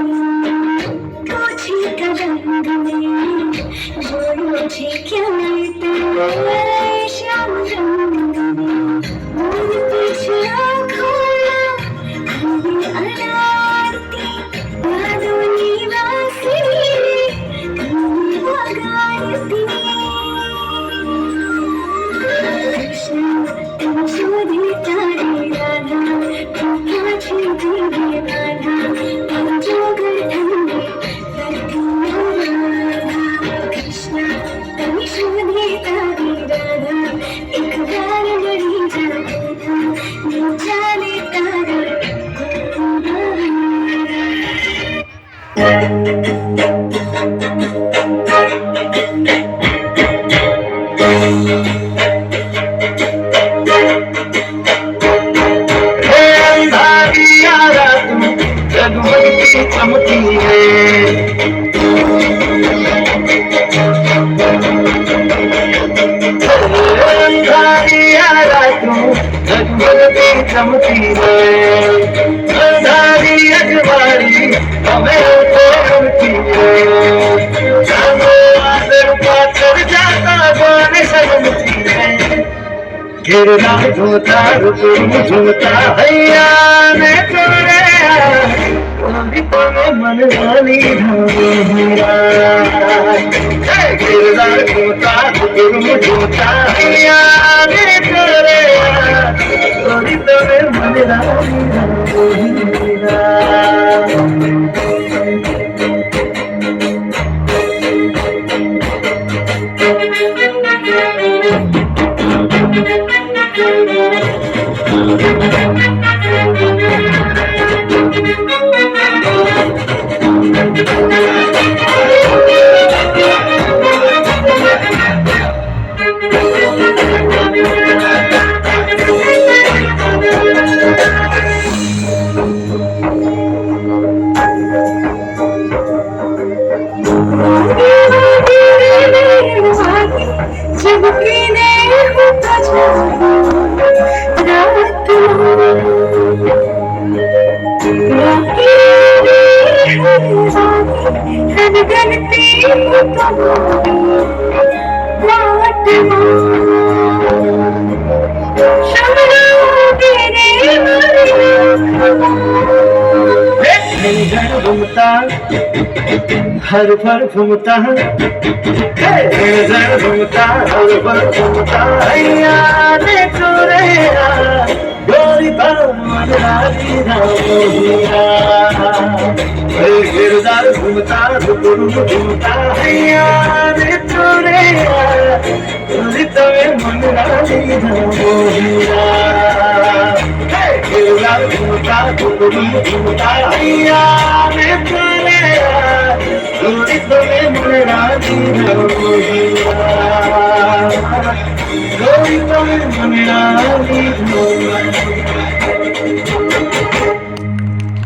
तुझी कदम में जो मुझे क्या मिलता श्याम रंग में मोर पीछे आँखों हमें अनारती यादों वासी हमें वगारती कृष्ण तुम शोधे तारे राधा तुम क्या छीनती है बाधा तुम जो गर्दन में करती राधा कृष्ण तुम शोधे तारे राधा एक बार लड़ी जाता था ये जाने तारा चमकी है चमकी है अंधारी अजवाड़ी हमें चमकी है पाकर जाता गाने समझती है गिरना झूठा रुकुम झूठा हैया ने तोरे मन वाली गिरना झूठा रुकुम झूठा हैया ने तोरे मन वाली घूमता हर भर घूमता घूमता हर भर घूमता गोरी गिरदार घूमता घूमता तवे मन रानी गिरदार घूमता घूमता तवे मन रानी गोरी तवे मन रानी